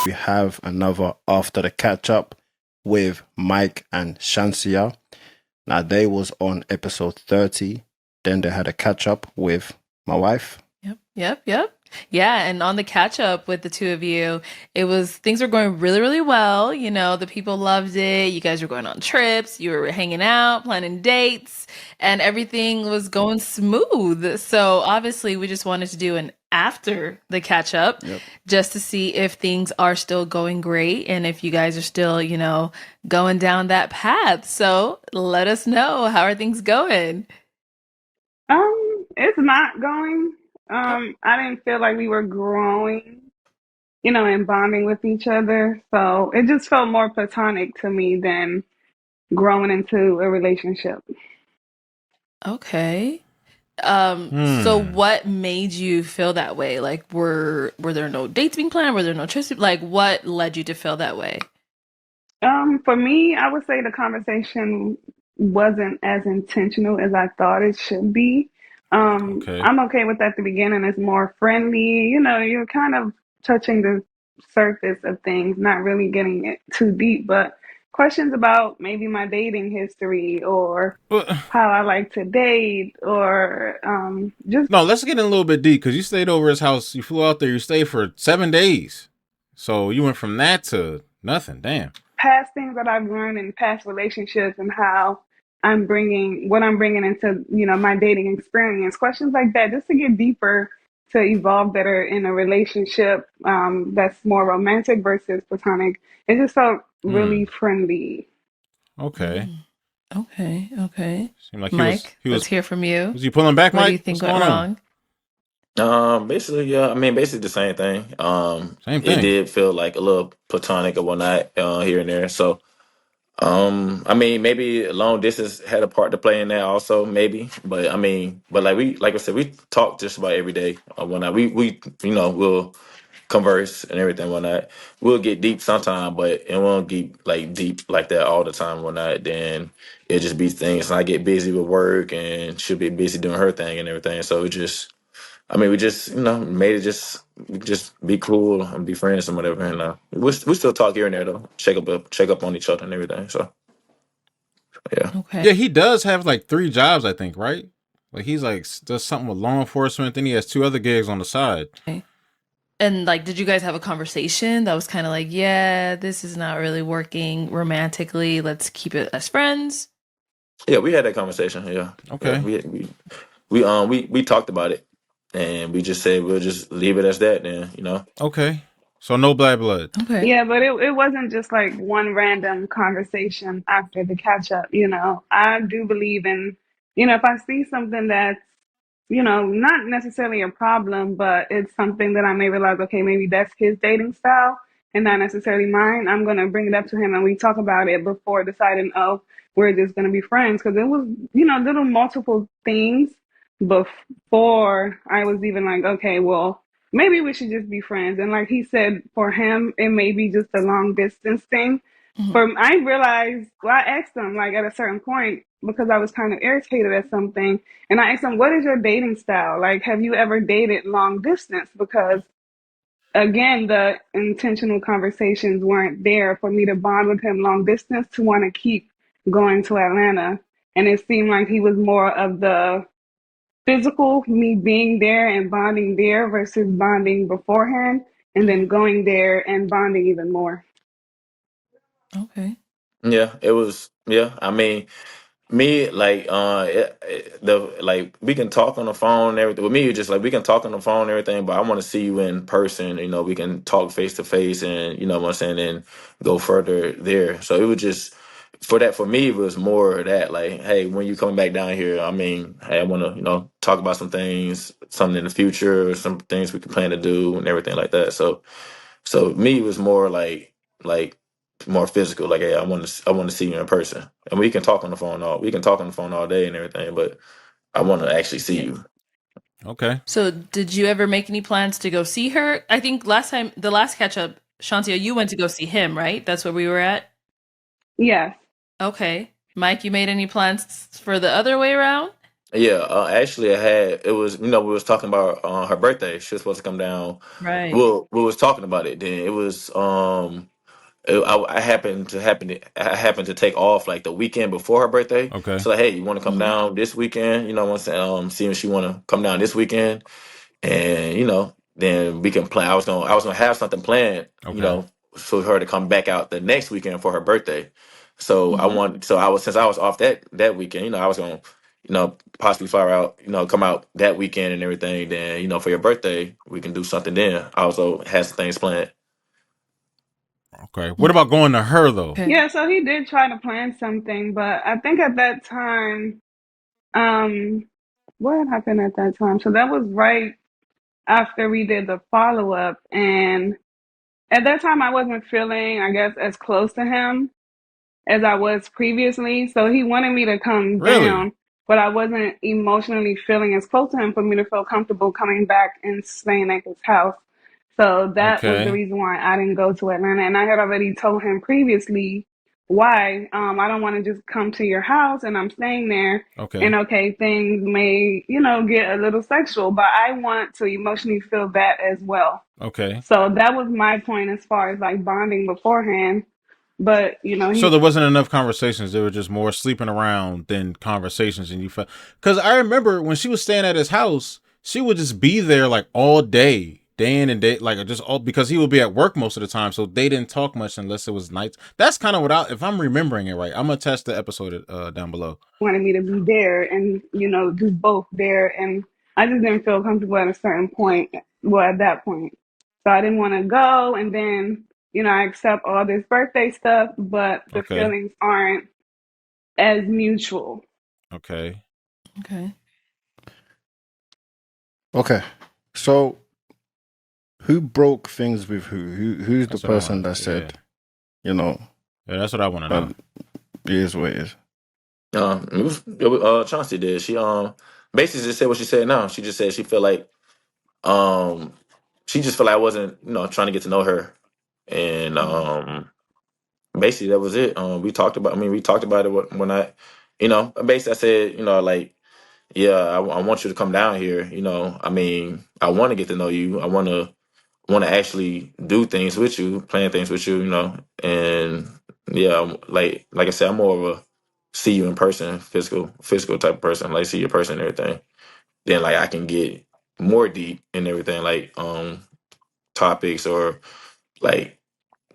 We have another After the Catch Up with Mike and Chancia. Now, they was on episode 30. Then they had a catch up with my wife. Yep. Yeah, and on the catch up with the two of you, things were going really, really well. You know, the people loved it. You guys were going on trips, you were hanging out, planning dates, and everything was going smooth. So obviously, we just wanted to do an after the catch up just to see if things are still going great and if you guys are still, going down that path. So let us know, how are things going? It's not going. I didn't feel like we were growing, and bonding with each other. So it just felt more platonic to me than growing into a relationship. Okay. So what made you feel that way? Like, were there no dates being planned? Were there no trips? Like, what led you to feel that way? For me, I would say the conversation wasn't as intentional as I thought it should be. Okay. I'm okay with at the beginning. It's more friendly. You're kind of touching the surface of things, not really getting it too deep, but questions about maybe my dating history or Well, how I like to date or just no, let's get in a little bit deep because you stayed over his house. You flew out there. You stayed for 7 days. So you went from that to nothing. Damn. past things that I've learned in past relationships and how what I'm bringing into, my dating experience, questions like that, just to get deeper, to evolve better in a relationship that's more romantic versus platonic. It just felt really friendly. Okay. Okay. Seemed like Mike, he let's was hear from you. was he pulling back, What do you Mike? think What's went going on? wrong? Basically, yeah. I mean, basically the same thing. Same It thing. did feel like a little platonic or whatnot, here and there. So, I mean, maybe long distance had a part to play in that also, maybe. But I mean, but like I said, we talk just about every day or whatnot. We'll converse and everything whatnot. We'll get deep sometime, but it won't get like deep like that all the time whatnot. Then it just be things. And I get busy with work and she'll be busy doing her thing and everything. So it just. I mean, we just, made it just be cool and be friends and whatever. And we still talk here and there though, check up on each other and everything. So yeah, Okay. Yeah, he does have like 3 jobs, I think, right? Like he's like does something with law enforcement. Then he has 2 other gigs on the side. And like, did you guys have a conversation that was kind of like, yeah, this is not really working romantically. Let's keep it as friends? yeah, we had that conversation. Yeah, yeah, Okay. we talked about it, and we just said we'll just leave it as that. Then. Okay. So no bad blood. Okay. Yeah, but it wasn't just like one random conversation after the catch up. I do believe in, if I see something that's, not necessarily a problem, but it's something that I may realize, okay, maybe that's his dating style and not necessarily mine. I'm going to bring it up to him and we talk about it before deciding, oh, we're just going to be friends. Cause it was, little multiple things before I was even like, okay, well, maybe we should just be friends. And like he said, for him, it may be just a long distance thing. Mhm. I realized, well, I asked him like at a certain point because I was kind of irritated at something. And I asked him, what is your dating style? Like, have you ever dated long distance? Because again, the intentional conversations weren't there for me to bond with him long distance to want to keep going to Atlanta. And it seemed like he was more of the physical, me being there and bonding there versus bonding beforehand and then going there and bonding even more. Okay. yeah, it was. Yeah, I mean, me, like, we can talk on the phone and everything. With me, it's just like we can talk on the phone and everything, but I want to see you in person. We can talk face to face, and you know what I'm saying, and go further there. So it was just for that. For me, it was more of that, like, hey, when you coming back down here, I mean, hey, I want to, talk about some things, something in the future, some things we can plan to do, and everything like that. So me, it was more like more physical. Like, hey, I want to see you in person, and we can talk on the phone all day and everything, but I want to actually see Yeah. you. Okay. So did you ever make any plans to go see her? I think the last catch up, Shantia, you went to go see him, right? That's where we were at? Yes. Okay. Mike, you made any plans for the other way around? Yeah, actually, it was, we was talking about her birthday. She was supposed to come down. Right. Well, we was talking about it. Then it was, I happened to take off like the weekend before her birthday. Okay. So like, hey, you want to come Mhm. down this weekend? You know what I'm saying? Seeing if she want to come down this weekend, and then we can plan. I was gonna have something planned, Okay. for her to come back out the next weekend for her birthday. So I Mhm. want, so I was since I was off that weekend, I was gonna, possibly fly out, come out that weekend and everything. Then for your birthday, we can do something. Then I also had some things planned. Okay. What about going to her though? Okay. Yeah, so he did try to plan something, but I think at that time, um, what had happened at that time? So that was right after we did the follow up, and at that time I wasn't feeling, I guess, as close to him as I was previously. So he wanted me to come Really? down, but I wasn't emotionally feeling as close to him for me to feel comfortable coming back and staying at his house. So that was the Okay. reason why I didn't go to Atlanta. And I had already told him previously why. I don't want to just come to your house and I'm staying there. Okay. And okay, things may, get a little sexual, but I want to emotionally feel that as well. Okay. So that was my point as far as like bonding beforehand. But, So he there wasn't enough conversations. There were just more sleeping around than conversations, and you felt, because I remember when she was staying at his house, she would just be there like all day in and day, like just all, because he would be at work most of the time, so they didn't talk much unless it was nights. That's kind of what if I'm remembering it right. I'm gonna test the episode down below. wanted me to be there and do both there, and I just didn't feel comfortable at a certain point, well, at that point. So I didn't want to go, and then I accept all this birthday stuff, but the Okay. feelings aren't as mutual. Okay. Okay. Okay. So who broke things with who? Who's the That's what I person want that to. Yeah. said, you know, Yeah. That's what I want to know. it is what it is? Chauncey did. She basically just said what she said now. She just said she felt like, um she just felt like I wasn't, trying to get to know her. And basically that was it. We talked about it when I, basically I said, like, yeah, I want you to come down here. I want to get to know you. I want to actually do things with you, plan things with you. And yeah, like I said, I'm more of a see you in person, physical type of person. Like see your person and everything. Then like I can get more deep and everything, like topics or like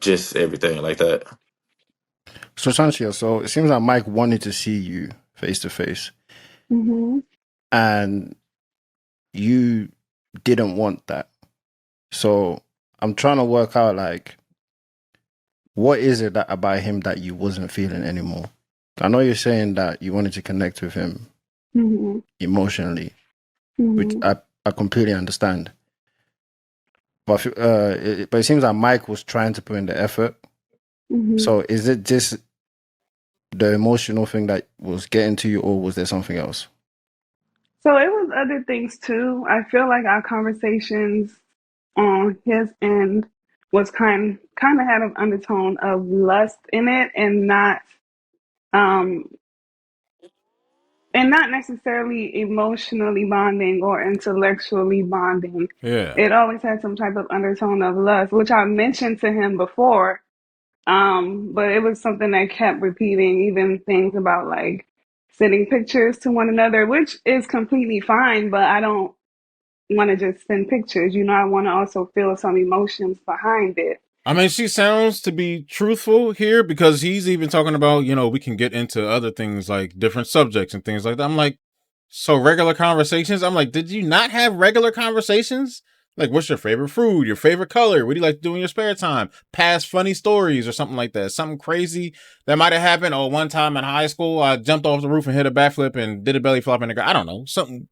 just everything like that. So Chancia, so it seems like Mike wanted to see you face to face, Hmm. and you didn't want that. So I'm trying to work out like what is it that about him that you wasn't feeling anymore? I know you're saying that you wanted to connect with him Hmm. emotionally, which Hmm. I completely understand. But it seems like Mike was trying to put in the effort. Hmm. So is it just the emotional thing that was getting to you, or was there something else? So it was other things too. I feel like our conversations on his end was kind of had an undertone of lust in it, um and not necessarily emotionally bonding or intellectually bonding. Yeah. It always had some type of undertone of lust, which I mentioned to him before. But it was something that kept repeating, even things about like sending pictures to one another, which is completely fine, but I don't want to just send pictures. I want to also feel some emotions behind it. I mean, she sounds to be truthful here because he's even talking about, we can get into other things like different subjects and things like that. I'm like, so regular conversations? I'm like, did you not have regular conversations? Like, what's your favorite food? Your favorite color? What do you like to do in your spare time? Past funny stories or something like that. Something crazy that might have happened. Oh, one time in high school, I jumped off the roof and hit a backflip and did a belly flop in the ground. I don't know. Something,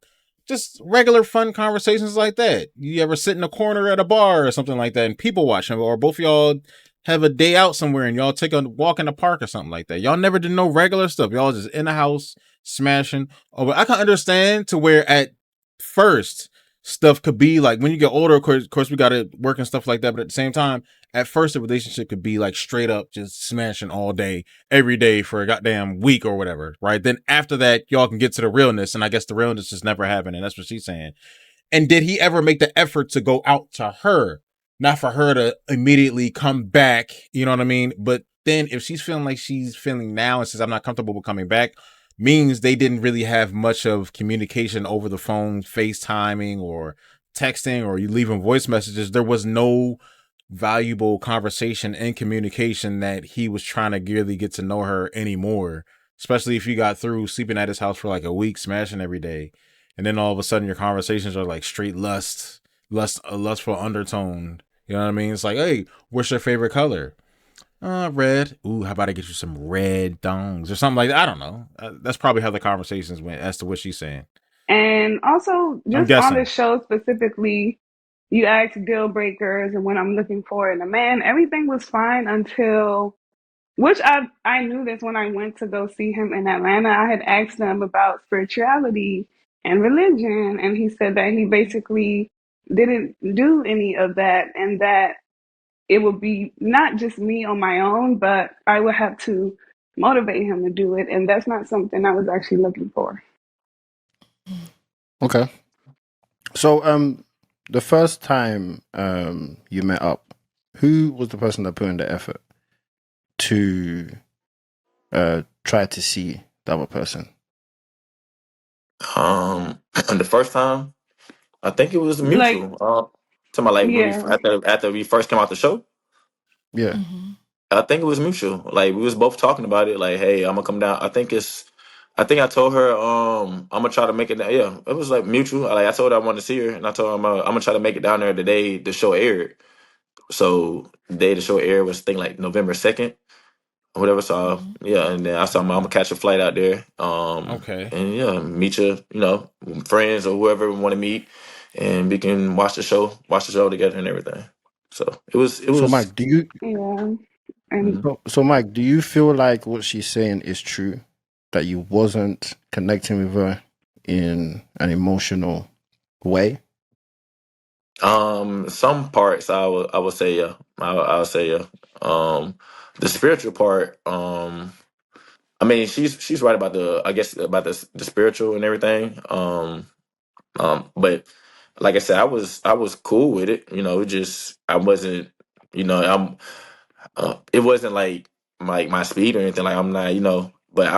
just regular fun conversations like that. You ever sit in a corner at a bar or something like that and people watching, or both y'all have a day out somewhere and y'all take a walk in the park or something like that. Y'all never did no regular stuff. Y'all just in the house smashing. Oh, but I can understand to where at first stuff could be like when you get older. Of course, we got to work and stuff like that. But at the same time, at first, the relationship could be like straight up just smashing all day, every day for a goddamn week or whatever, right? Then after that, y'all can get to the realness, and I guess the realness just never happened, and that's what she's saying. And did he ever make the effort to go out to her? Not for her to immediately come back, you know what I mean? But then if she's feeling like she's feeling now and says, I'm not comfortable with coming back, means they didn't really have much of communication over the phone, FaceTiming or texting or you leaving voice messages. There was no valuable conversation and communication that he was trying to really get to know her anymore, especially if you got through sleeping at his house for like a week, smashing every day. And then all of a sudden your conversations are like straight lustful undertone. You know what I mean? It's like, hey, what's your favorite color? Red. Ooh, how about I get you some red dongs or something like that? I don't know. That's probably how the conversations went as to what she's saying. And also, I'm just on guessing. this show specifically, you asked deal breakers and what I'm looking for in a man. Everything was fine until, which I knew this when I went to go see him in Atlanta. I had asked him about spirituality and religion, and he said that he basically didn't do any of that, and that it would be not just me on my own, but I would have to motivate him to do it, and that's not something I was actually looking for. Okay. So the first time you met up, who was the person that put in the effort to try to see the other person? The first time, I think it was Like, mutual. To my like when we yeah, after we first came out the show, Yeah. Mhm. I think it was mutual. Like we was both talking about it. Like, hey, I'm gonna come down. I think I told her, I'm gonna try to make it. Yeah, it was like mutual. Like I told her I wanted to see her, and I told her I'm gonna try to make it down there the day the show aired. So the day the show aired was I think like November 2nd or whatever. So Mhm. yeah, and then I saw I'm gonna catch a flight out there. Okay. And yeah, meet friends or whoever we want to meet, and we can watch the show together and everything. So it So was. Mike, do you yeah. And Mhm. so Mike, do you feel like what she's saying is true? That you wasn't connecting with her in an emotional way? Some parts I would say yeah. I would say yeah. The spiritual part. I mean, she's right about I guess about the spiritual and everything. But like I said, I was cool with it. It just I wasn't. I'm. It wasn't like my speed or anything. Like I'm not. But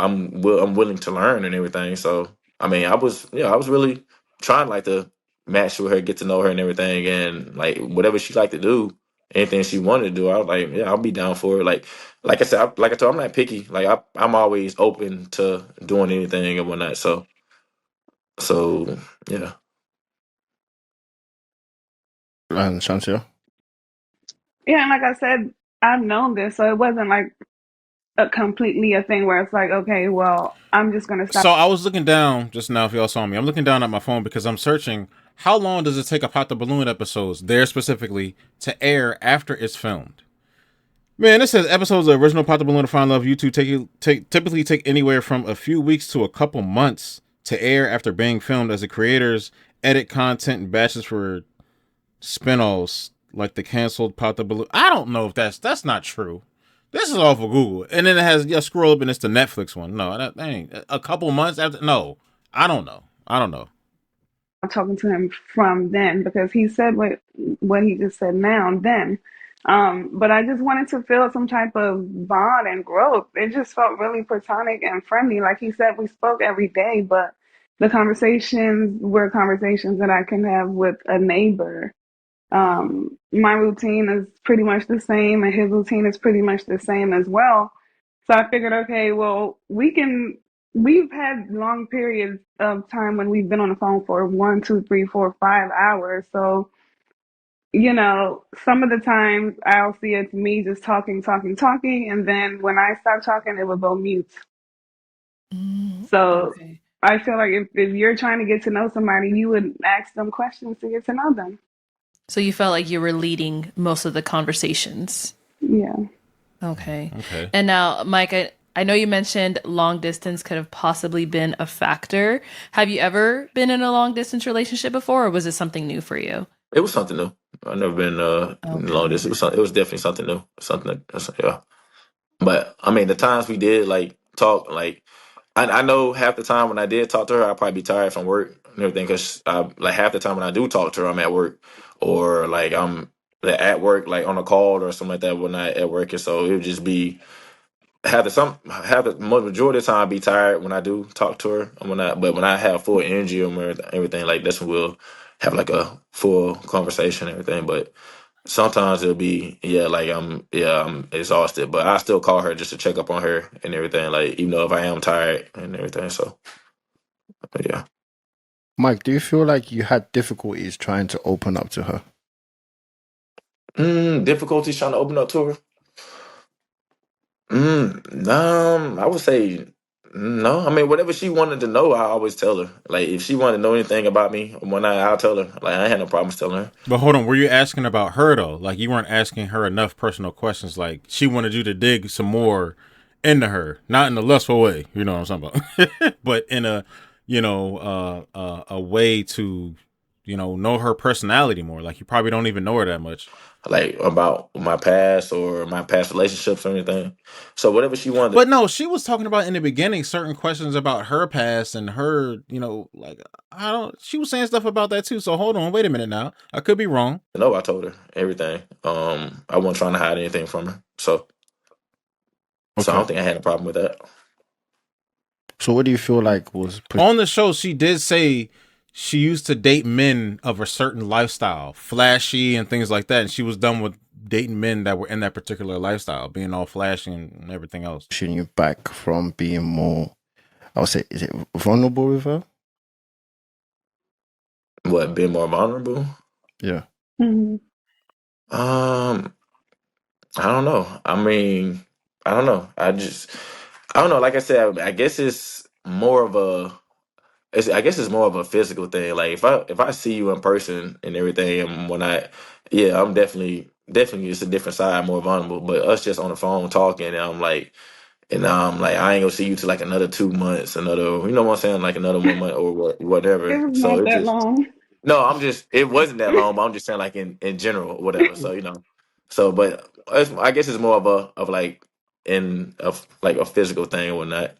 I'm willing to learn and everything. So I mean, I was really trying like to match with her, get to know her and everything, and like whatever she like to do, anything she wanted to do, I was like, yeah, I'll be down for it. Like I said, like I told, I'm not picky. Like I'm always open to doing anything and whatnot. So yeah. And Chancia? yeah, and like I said, I've known this, so it wasn't like completely a thing where it's like, okay, well, I'm just gonna stop. So I was looking down just now. If y'all saw me, I'm looking down at my phone because I'm searching. How long does it take a Pop the Balloon episodes there specifically to air after it's filmed? Man, it says episodes of original Pop the Balloon to Find Love YouTube typically take anywhere from a few weeks to a couple months to air after being filmed, as the creators edit content in batches for spinoffs like the canceled Pop the Balloon. I don't know if that's not true. This is off of Google, and then it has scroll up and it's the Netflix one. No, that ain't a couple months after. No, I don't know. I don't know. Talking to him from then because he said what he just said now and then. But I just wanted to feel some type of bond and growth. It just felt really platonic and friendly. Like he said, we spoke every day, but the conversations were conversations that I can have with a neighbor. My routine is pretty much the same, and his routine is pretty much the same as well. So I figured, okay, well, we've had long periods of time when we've been on the phone for 1, 2, 3, 4, 5 hours. So, some of the times I'll see it's me just talking, talking, talking. And then when I stop talking, it will go mute. So Okay. I feel like if you're trying to get to know somebody, you would ask them questions to get to know them. So you felt like you were leading most of the conversations. Yeah. Okay. Okay. And now, Mike, I I know you mentioned long distance could have possibly been a factor. Have you ever been in a long distance relationship before, or was it something new for you? It was something new. I've never been long Okay. distance. It was definitely something new. Something yeah. But I mean, the times we did like talk, like I know half the time when I did talk to her, I'd probably be tired from work and everything. Because like half the time when I do talk to her, I'm at work or like I'm at work, like on a call or something like that when I at work. And so it would just be have the majority of the time I'd be tired when I do talk to her. And but when I have full energy and everything, like that's when we'll have like a full conversation and everything. But sometimes it'll be I'm exhausted, but I still call her just to check up on her and everything. Like even though if I am tired and everything, so but yeah. Mike, do you feel like you had difficulties trying to open up to her? Difficulties trying to open up to her. I would say no. I mean, whatever she wanted to know, I always tell her. Like if she wanted to know anything about me, I'll tell her. Like I ain't had no problems telling her. But hold on, were you asking about her though? Like you weren't asking her enough personal questions. Like she wanted you to dig some more into her, not in a lustful way. You know what I'm talking about, but in a a way to know her personality more. Like you probably don't even know her that much. Like about my past or my past relationships or anything. So whatever she wanted. But no, she was talking about in the beginning certain questions about her past and her, like I don't. She was saying stuff about that too. So hold on, wait a minute now. I could be wrong. No, I told her everything. I wasn't trying to hide anything from her. So I Okay. don't think I had a problem with that. So what do you feel like was On the show, she did say she used to date men of a certain lifestyle, flashy and things like that, and she was done with dating men that were in that particular lifestyle, being all flashy and everything else. pushing you back from being more, I would say, is it vulnerable with her? What, being more vulnerable? Yeah. Hmm. Um, I don't know. I mean, I don't know. I don't know. Like I said, I guess it's more of a. I guess it's more of a physical thing. Like if I see you in person and everything, and when yeah, I'm definitely it's a different side, more vulnerable. But us just on the phone talking, and I'm like, I ain't gonna see you till like another 2 months, you know what I'm saying, like another 1 month or It whatever. was So not it that just long. no, it wasn't that long, but I'm just saying like in general, whatever. So but I guess it's more of like like a physical thing or whatnot.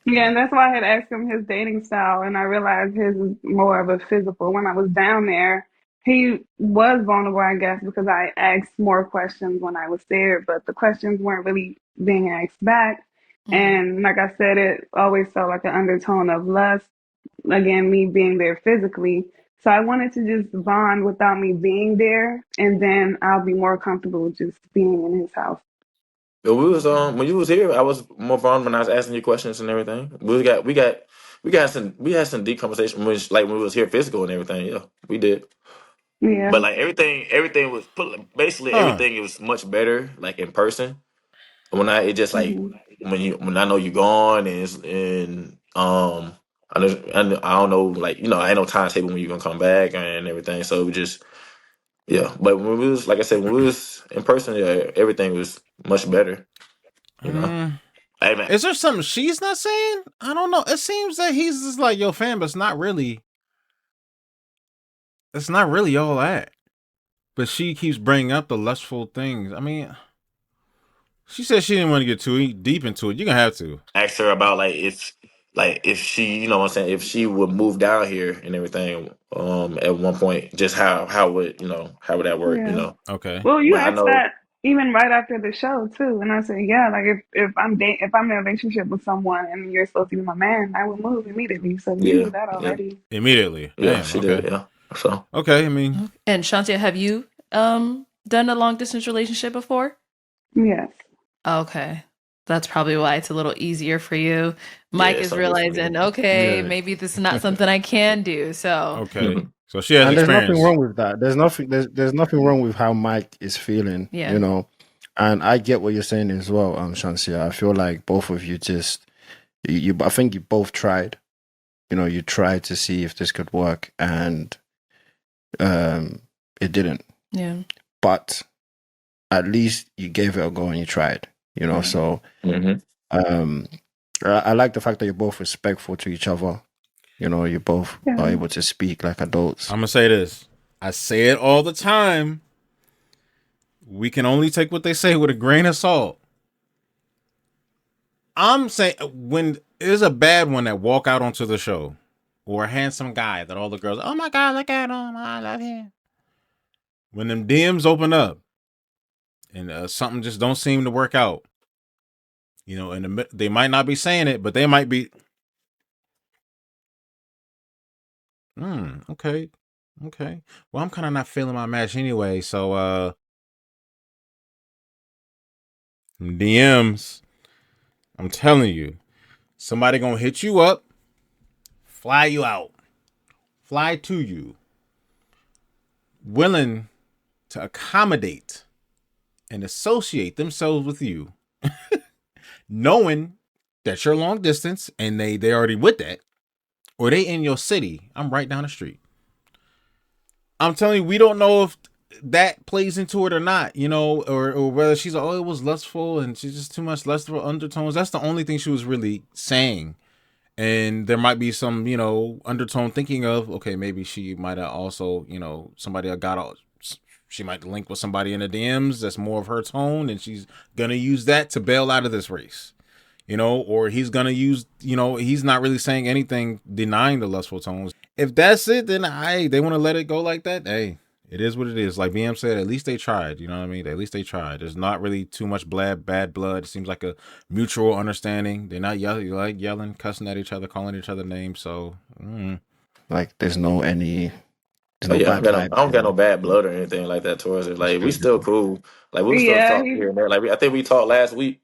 Yeah, and that's why I had asked him his dating style, and I realized his is more of a physical. When I was down there, he was vulnerable, I guess, because I asked more questions when I was there, but the questions weren't really being asked back. Mm. And like I said, it always felt like an undertone of lust, again, me being there physically. So I wanted to just bond without me being there, and then I'll be more comfortable just being in his house. But we was Okay. when you was here, I was more fun when I was asking you questions and everything. We had some deep conversation when we was here physical and everything. Yeah, we did. Yeah. But like everything was basically Huh. everything. It was much better like in person. It just like Hmm. when I know you gone and I don't know, like I ain't no timetable when you gonna come back and everything. So we just yeah. But when we was like I said, when we was in person, yeah, everything was much better. You know. Mm. Hey man, Is there something she's not saying? I don't know. It seems that he's just like your fan, but it's not really. It's not really all that. But she keeps bringing up the lustful things. I mean, she said she didn't want to get too deep into it. You're gonna have to. asked her about if she, you know what I'm saying, if she would move down here and everything, at one point, just how would that work, Yeah. Okay. Well, you But I asked know, that even right after the show too, and I said, yeah, like if I'm in a relationship with someone and you're supposed to be my man, I would move immediately. So you yeah, knew that yeah, already. Immediately. yeah, Damn. she did, Okay. yeah. So Okay. I mean, Okay. And Shantia, have you done a long distance relationship before? Yes. Okay. That's probably why it's a little easier for you. Mike yeah, is so different. realizing, okay, Yeah. maybe this is not something I can do. So, okay. So she has And there's nothing experience. wrong with that. There's nothing wrong with how Mike is feeling, yeah. And I get what you're saying as well, Chancia. I feel like both of you just I think you both tried. You tried to see if this could work, and it didn't. Yeah. But at least you gave it a go and you tried. you know. Right. So Mm-hmm. I like the fact that you're both respectful to each other. You know, you both Yeah. are able to speak like adults. I'm gonna say this. I say it all the time. We can only take what they say with a grain of salt. I'm saying when there's a bad one that walk out onto the show, or a handsome guy that all the girls, oh my god, look at him, I love him. When them DMs open up and something just don't seem to work out, you know, and they might not be saying it, but they might be. Okay, okay. Well, I'm kind of not feeling my match anyway, so DMs. I'm telling you, somebody gonna hit you up, fly you out, fly to you, willing to accommodate and associate themselves with you, knowing that you're long distance and they already with that, or they in your city. I'm right down the street. I'm telling you, we don't know if that plays into it or not, you know, or whether she's like, oh, it was lustful and she's just too much lustful undertones. That's the only thing she was really saying. And there might be some, you know, undertone thinking of, okay, maybe she might have also, you know, somebody got all, she might link with somebody in the DMs that's more of her tone, and she's gonna use that to bail out of this race, you know, or he's gonna use, you know, he's not really saying anything denying the lustful tones. If that's it, then they want to let it go like that. Hey, it is what it is. Like BM said, at least they tried. You know what I mean? At least they tried. There's not really too much bad blood. It seems like a mutual understanding. They're not yelling, cussing at each other, calling each other names. So, Like there's no Oh yeah, bad I vibes don't got no anymore. bad blood or anything like that towards it. That's Like we good. still cool. Like we'll still Yeah, talk here and there. Like I think we talked last week,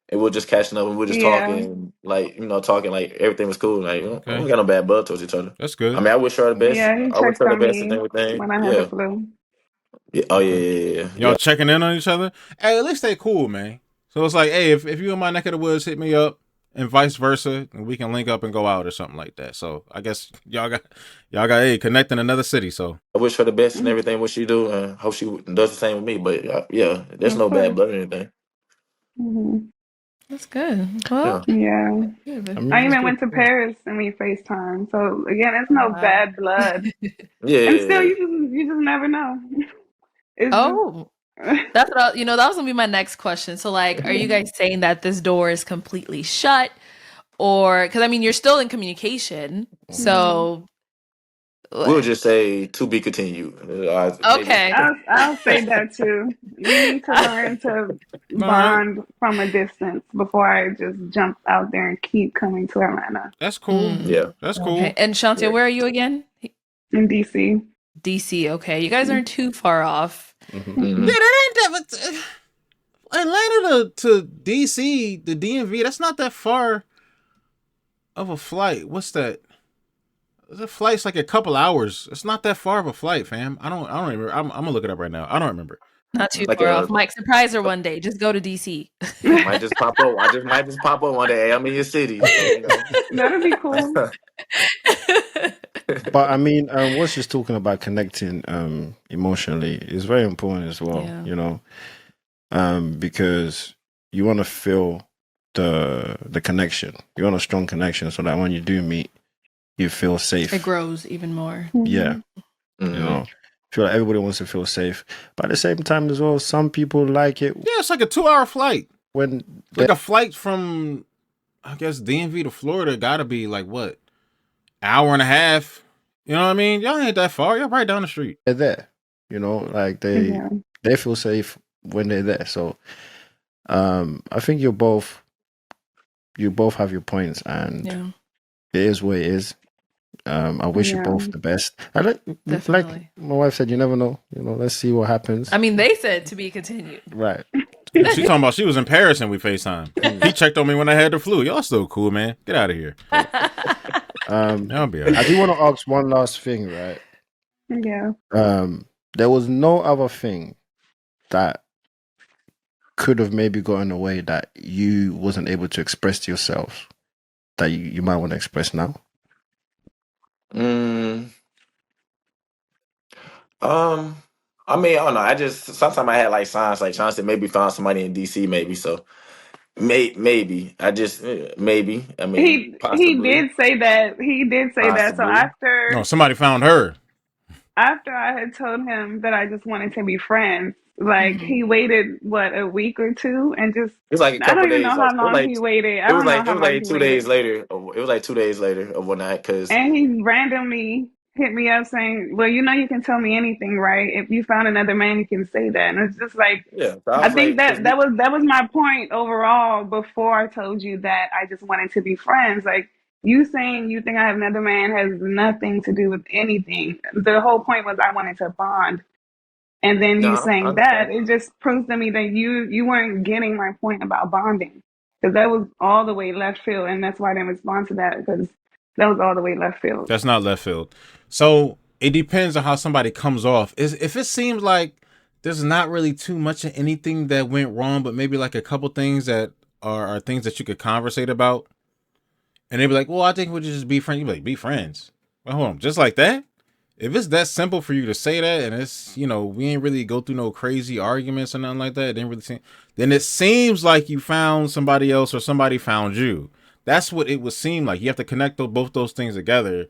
and we are just catching up and we are just yeah, talking, like talking like everything was cool. Like we okay, don't got no bad blood towards each other. that's I good. mean, I wish her the best. yeah. He I wish checked her the on best and me everything. when I had the Yeah. flu. Yeah. Oh yeah, Okay. yeah, yeah, Y'all yeah. checking in on each other. Hey, at least they cool, man. So it's like, hey, if you in my neck of the woods, hit me up, and vice versa, and we can link up and go out or something like that. So I guess y'all got connect in another city. So I wish her the best and Mm, everything what she do, and hope she does the same with me. But yeah, there's of no bad course. blood or anything. Hmm. That's good. Well, Yeah. Yeah. I good. mean, I that's even good. went to Yeah. Paris and we FaceTime. So again, it's Oh, no wow. bad blood. Yeah, And yeah, still, yeah. you just never know. It's just Oh, that's what that was gonna be my next question. So, like, are you yeah. guys saying that this door is completely shut, or because I mean, you're still in communication, Mhm. Mhm. so We'll just say to be continued. Maybe. okay. I'll say that too. We need to learn to all right, bond from a distance before I just jump out there and keep coming to Atlanta that's cool. Mm, Yeah. That's okay. cool. And Shantia, Yeah. where are you again? in DC. DC. Okay, you guys aren't too far off. Mhm. Hmm. Mhm. Yeah, that ain't that. Atlanta to DC, the DMV. That's not that far of a flight. What's that? The flight's like a couple hours. It's not that far of a flight, fam. I don't remember. I'm gonna look it up right now. I don't remember. Not too Like far off. a Mike, surprise her one day. Just go to DC. might just pop up. I just might just pop up one day. Hey, I'm in your city, so That'll be cool. But I mean, what's just talking about connecting emotionally is very important as well. Yeah. You know, because you want to feel the connection. You want a strong connection, so that when you do meet, you feel safe. It grows even more. Yeah, Mhm. you Mhm. know, I feel like everybody wants to feel safe, but at the same time as well, some people like it Yeah, it's like a 2 hour flight. when Like a flight from, I guess, DMV to Florida gotta be like what, hour and a half. You know what I mean? Y'all ain't that far. Y'all right down the street. they're there. You know, like Yeah. they feel safe when they're there. So, I think you both have your points, and Yeah, it is what it is. I wish you Yeah. both the best. I like definitely. my wife said, you never know. You know, let's see what happens. I mean, they said to be continued. Right. She talking about she was in Paris and we FaceTime. He checked on me when I had the flu. Y'all still cool, man. Get out of here. Y'all be all I right. do want to ask one last thing, right? Yeah. There was no other thing that could have maybe gotten away that you wasn't able to express to yourself that you might want to express now. Mm, I mean, I don't know. I just sometimes I had like signs like Chancia maybe found somebody in DC maybe so. maybe. I just maybe. I mean, He possibly, did say that. He did say that. So possibly. No, somebody found her. after I had told him that I just wanted to be friends, like Mhm. he waited what, a week or two, and just It was like a I couple don't even days. know Like how long he waited. I it was don't know like it how was long like he 2 days waited. later. It was like 2 days later of one night because And he randomly hit me up saying, "Well, you know, you can tell me anything, right? If you found another man, you can say that." And it's just like, yeah. So I I was think like, because that was my point overall before I told you that I just wanted to be friends. Like you saying you think I have another man has nothing to do with anything. The whole point was I wanted to bond. And then you no, I saying that, understand. it just proves to me that you weren't getting my point about bonding. Because that was all the way left field, and that's why I didn't respond to that, because that was all the way left field. That's not left field. So it depends on how somebody comes off. If it seems like there's not really too much of anything that went wrong, but maybe like a couple things that are things that you could conversate about, and they'd be like, "Well, I think we'll just be friends." You be like, "Be friends." Well, hold on, just like that. If it's that simple for you to say that, and it's we ain't really go through no crazy arguments or nothing like that, it didn't really seem, then it seems like you found somebody else or somebody found you. That's what it would seem like. You have to connect both those things together.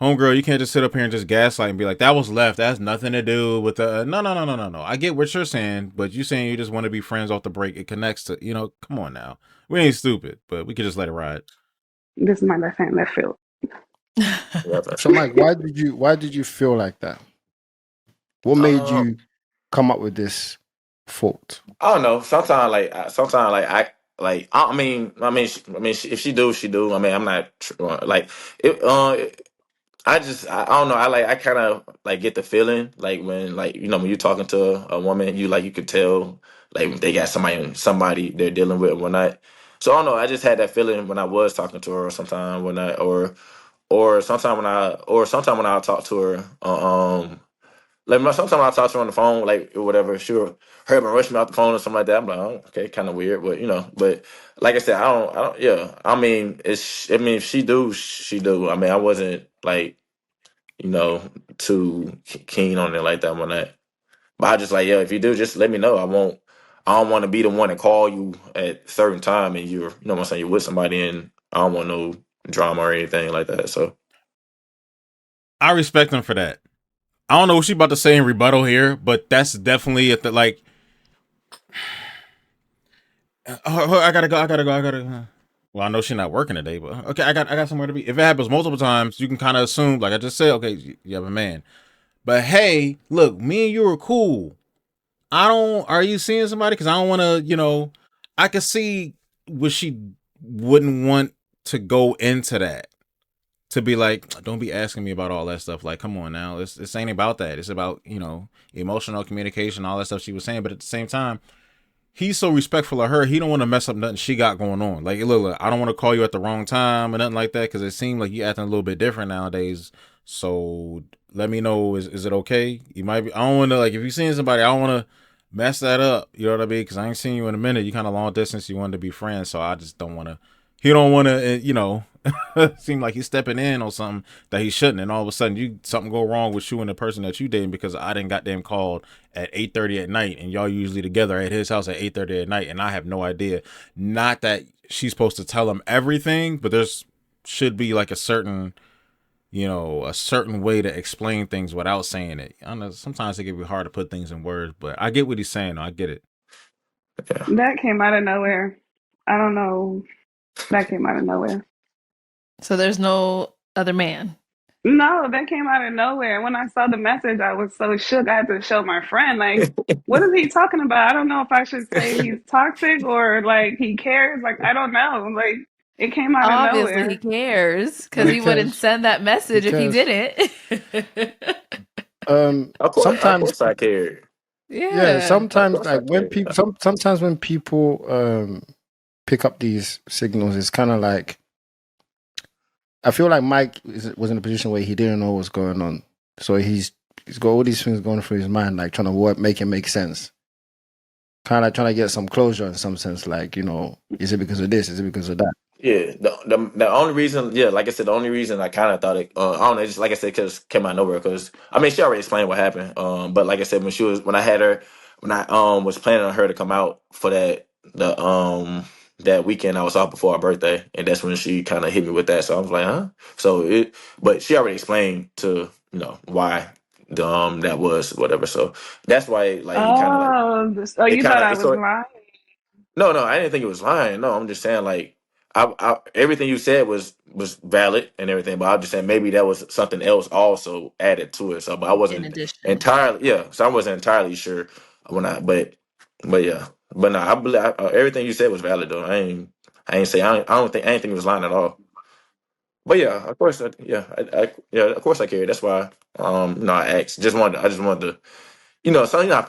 Homegirl, you can't just sit up here and just gaslight and be like, that was left. That has nothing to do with the. No, no, no, no, no, no. I get what you're saying, but you saying you just want to be friends off the break. It connects to, come on now. We ain't stupid, but we could just let it ride. This is my left hand left field. Yeah, So, Mike, why did you feel like that? What made um, you come up with this thought? I don't know. Sometimes like if she do, she do. I mean, I'm not like it. I don't know. I kind of like get the feeling like when you're talking to a woman, you could tell like they got somebody they're dealing with and whatnot. So I don't know. I just had that feeling when I was talking to her, or sometime when I or sometime when I talk to her. Sometimes I talk to her on the phone, like or whatever. She'll hurry up and rush me out the phone or something like that. I'm like, oh, okay, kind of weird, but But like I said, I don't. Yeah, I mean, if she do, she do. I mean, I wasn't like too keen on it like that one night. But I just like, yeah, if you do, just let me know. I don't want to be the one to call you at a certain time and what I'm saying, you're with somebody and I don't want no drama or anything like that. So I respect him for that. I don't know what she about to say in rebuttal here, but that's definitely at the like. I gotta go. I gotta go. I gotta. Well, I know she's not working today, but okay, I got somewhere to be. If it happens multiple times, you can kind of assume, like I just said, okay, you have a man. But hey, look, me and you are cool. I don't. Are you seeing somebody? Because I don't want to. I can see what she wouldn't want to go into that. To be like, don't be asking me about all that stuff. Like, come on now, this ain't about that. It's about emotional communication, all that stuff she was saying. But at the same time, he's so respectful of her. He don't want to mess up nothing she got going on. Like, look, I don't want to call you at the wrong time or nothing like that because it seemed like you acting a little bit different nowadays. So let me know. Is it okay? You might be. I don't want to like if you seeing somebody. I don't want to mess that up. You know what I mean? Because I ain't seen you in a minute. You kind of long distance. You wanted to be friends. So I just don't want to. He don't want to. Seem like he's stepping in on something that he shouldn't, and all of a sudden something go wrong with you and the person that you dating because I didn't goddamn called at 8:30 at night, and y'all usually together at his house at 8:30 at night, and I have no idea. Not that she's supposed to tell him everything, but there's should be like a certain way to explain things without saying it. I know sometimes it can be hard to put things in words, but I get what he's saying. Though. I get it. yeah. That came out of nowhere. I don't know. That came out of nowhere. So there's no other man. No, that came out of nowhere. When I saw the message, I was so shook. I had to show my friend, like, what is he talking about? I don't know if I should say he's toxic or like he cares. Like, I don't know. Like, it came out of Obviously, he nowhere. cares because He he wouldn't cares. send that He message if he cares. didn't. Of Sometimes, course I care. yeah. Yeah. Of Sometimes, course I like when care. people, sometimes when people pick up these signals, it's kind of like I feel like Mike was in a position where he didn't know what's going on, so he's got all these things going through his mind, like trying to make it make sense. Kind of like trying to get some closure in some sense, like is it because of this? Is it because of that? Yeah, the only reason, yeah, like I said, the only reason I kind of thought it, I don't know, just like I said, because came out of nowhere. Because I mean, she already explained what happened. But like I said, when I was planning on her to come out for the that weekend I was off before our birthday, and that's when she kind of hit me with that. So I was like, huh? But she already explained to why that was whatever. So that's why like he kind of like Oh, it you kind thought of I it's was so lying? no, I didn't think it was lying. No, I'm just saying like I everything you said was valid and everything, but I'm just saying maybe that was something else also added to it. So, but I In wasn't addition. entirely So I wasn't entirely sure when but yeah, but no, I believe everything you said was valid though. I ain't say I ain't think it was lying at all. But yeah, of course, yeah, of course I care. That's why I asked. I just wanted to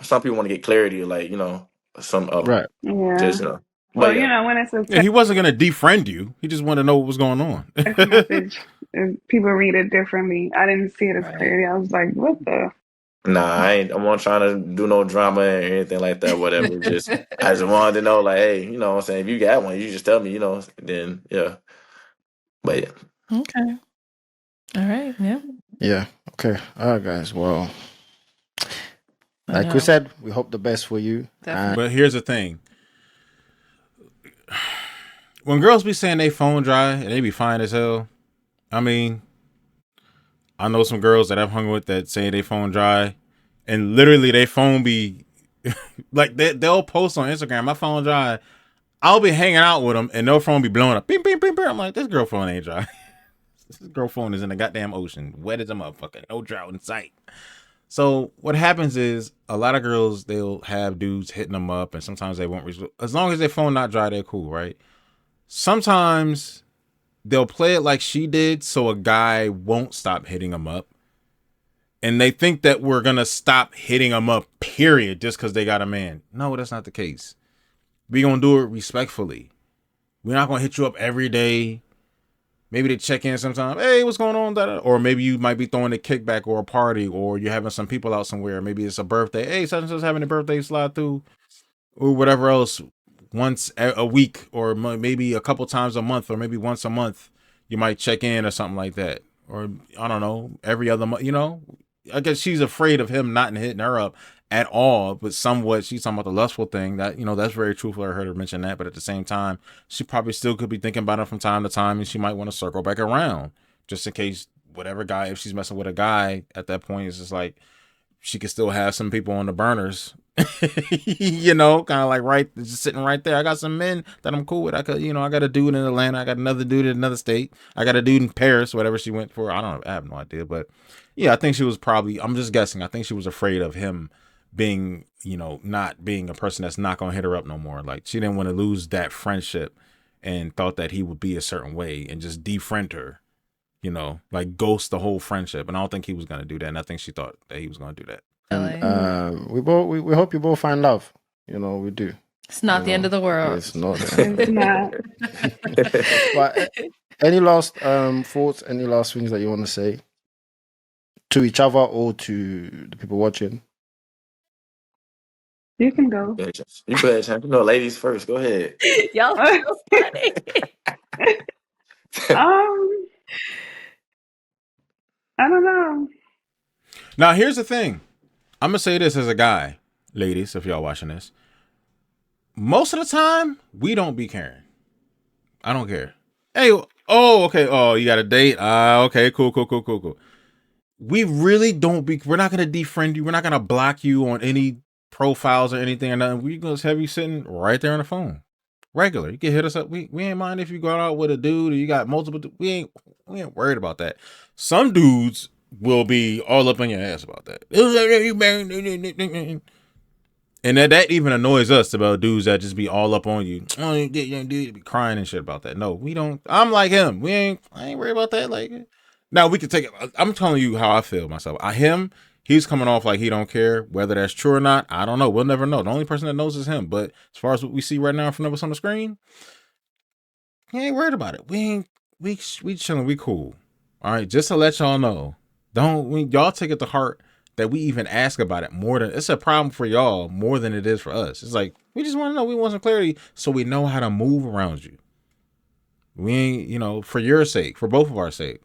some people want to get clarity, like some Right. Yeah. just but Well, yeah. when it's a Yeah, he wasn't gonna defriend you. He just wanted to know what was going on. text message, and people read it differently. I didn't see it as Right. clearly. I was like, what the? Nah, I'm not trying to do no drama or anything like that, whatever. Just I just wanted to know, like, hey, what I'm saying, if you got one, you just tell me, then yeah. But yeah. Okay. All right. Yeah. Yeah. Okay. All right, guys. Well, I like we know. said, we hope the best for you. And Definitely. But here's the thing: when girls be saying they phone dry and they be fine as hell, I mean, I know some girls that I've hung with that say they phone dry, and literally they phone be like they'll post on Instagram, my phone dry. I'll be hanging out with them and their phone be blowing up. Beep, beep, beep, beep. I'm like, this girl phone ain't dry. This girl phone is in the goddamn ocean, wet as a motherfucker, no drought in sight. So what happens is a lot of girls, they'll have dudes hitting them up, and sometimes they won't reach. As long as their phone not dry, they're cool, right? Sometimes they'll play it like she did, so a guy won't stop hitting them up, and they think that we're gonna stop hitting them up, period, just because they got a man. No, that's not the case. We gonna do it respectfully. We're not gonna hit you up every day. Maybe they check in sometime. Hey, what's going on? Or maybe you might be throwing a kickback or a party, or you're having some people out somewhere. Maybe it's a birthday. Hey, such and such having a birthday, slide through, or whatever else. Once a week, or maybe a couple times a month, or maybe once a month, you might check in or something like that. Or I don't know, every other month. I guess she's afraid of him not hitting her up at all. But somewhat, she's talking about the lustful thing. That that's very truthful. I heard her mention that, but at the same time, she probably still could be thinking about it from time to time, and she might want to circle back around just in case whatever guy, if she's messing with a guy at that point, it's just like she could still have some people on the burners. Kind of like just sitting right there. I got some men that I'm cool with. I could, I got a dude in Atlanta. I got another dude in another state. I got a dude in Paris, whatever she went for. I don't know. I have no idea. But yeah, I think she was probably, I'm just guessing. I think she was afraid of him being, not being a person that's not going to hit her up no more. Like she didn't want to lose that friendship and thought that he would be a certain way and just defriend her, like ghost the whole friendship. And I don't think he was going to do that. And I think she thought that he was going to do that. and Really. we hope you both find love. We do. It's not the end of the world. It's not. The It's not. But any last thoughts? Any last things that you want to say to each other or to the people watching? You can go. You go ahead, champ. Ladies first. Go ahead. Y'all are so funny. um, I don't know. Now, here's the thing. I'm going to say this as a guy, ladies, if y'all watching this. Most of the time, we don't be caring. I don't care. Hey, okay. Oh, you got a date? Okay, cool. We really don't we're not going to defriend you. We're not going to block you on any profiles or anything or nothing. We're going to have you sitting right there on the phone. Regular. You can hit us up. We ain't mind if you go out with a dude or you got multiple. We ain't worried about that. Some dudes will be all up on your ass about that. And that even annoys us about dudes that just be all up on you. Oh, you dude, be crying and shit about that. No, we don't. I'm like him. I ain't worried about that. Like, now we can take it. I'm telling you how I feel myself. He's coming off like he don't care. Whether that's true or not, I don't know. We'll never know. The only person that knows is him. But as far as what we see right now from what's on the screen, he ain't worried about it. We chilling. We cool. All right. Just to let y'all know, y'all take it to heart that we even ask about it more than it's a problem for y'all more than it is for us. It's like we just want to know. We want some clarity so we know how to move around you. We ain't, for your sake, for both of our sake.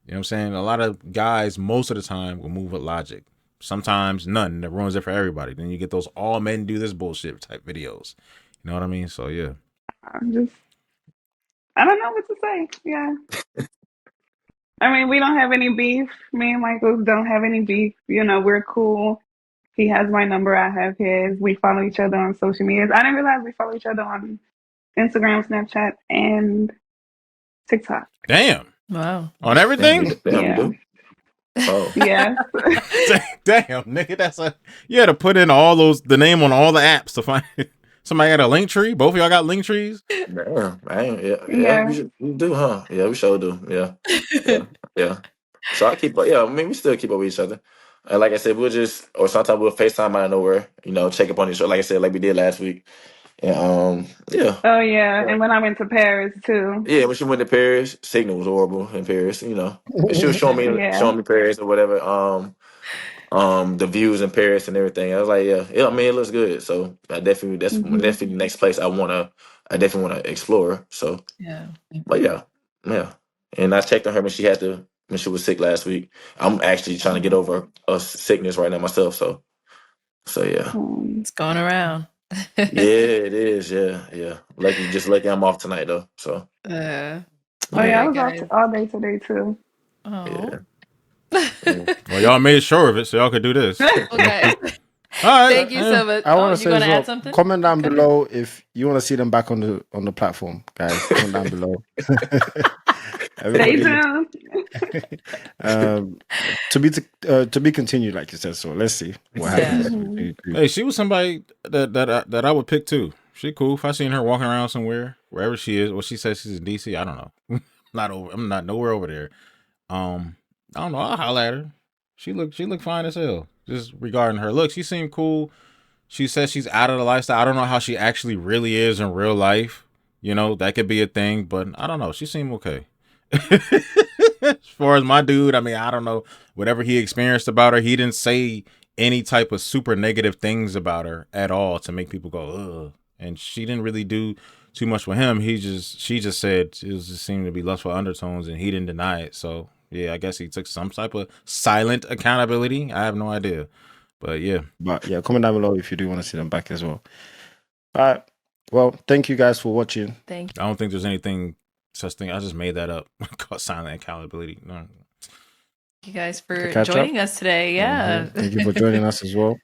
You know what I'm saying? A lot of guys, most of the time, will move with logic. Sometimes none. That ruins it for everybody. Then you get those all men do this bullshit type videos. You know what I mean? So yeah. I don't know what to say. Yeah. I mean, we don't have any beef. Me and Michael don't have any beef. You know, we're cool. He has my number. I have his. We follow each other on social medias. I didn't realize we follow each other on Instagram, Snapchat, and TikTok. Damn. Wow. On Damn, everything? we Yeah. do. Oh, Yes. Damn, nigga, that's a you had to put in the name on all the apps to find somebody got a link tree. Both of y'all got link trees. damn, man. Yeah, Yeah. we do, huh? Yeah, we sure do. Yeah, yeah. So I keep, yeah. I mean, we still keep up with each other. And like I said, or sometimes we'll FaceTime out of nowhere. Check up on each other. Like I said, like we did last week. And yeah, Oh yeah. And when I went to Paris too. yeah. When she went to Paris, signal was horrible in Paris. And she was Yeah. showing me Paris or whatever. The views in Paris and everything. I was like, yeah. I mean, it looks good. So that's Hmm. definitely the next place I definitely wanna explore. So, Yeah. but yeah. And I checked on her when she was sick last week. I'm actually trying to get over a sickness right now myself. So yeah, Um, It's going around. yeah, it is. Yeah. Lucky I'm off tonight though. So Uh, oh all yeah, yeah, I right, was guys. all day today too. Oh. yeah. Yeah. Well, y'all made sure of it, so y'all could do this. Okay. All right. Thank you so much. I Oh, want to you say want as to add well. something? Comment down Go ahead. below if you want to see them back on the platform, guys. Comment down below. Stay Everybody, tuned. um, to be continued, like you said. So let's see what Yeah. happens. Hmm. Hey, she was somebody that I would pick too. She cool. If I seen her walking around somewhere, wherever she is, well, she says she's in DC. I don't know. I'm not nowhere over there. I don't know. I'll holler at her. She looked fine as hell. Just regarding her look, she seemed cool. She says she's out of the lifestyle. I don't know how she actually really is in real life. That could be a thing, but I don't know. She seemed okay. As far as my dude, I mean, I don't know. Whatever he experienced about her, he didn't say any type of super negative things about her at all to make people go, ugh. And she didn't really do too much with him. She just said it just seemed to be lustful undertones, and he didn't deny it. So yeah, I guess he took some type of silent accountability. I have no idea, but yeah. But yeah, comment down below if you do want to see them back as well. All right. Well, thank you guys for watching. Thank I don't think there's anything such thing. I just made that up. Called silent accountability. No. you guys for catch up. joining us today. Yeah. Thank you for joining us as well.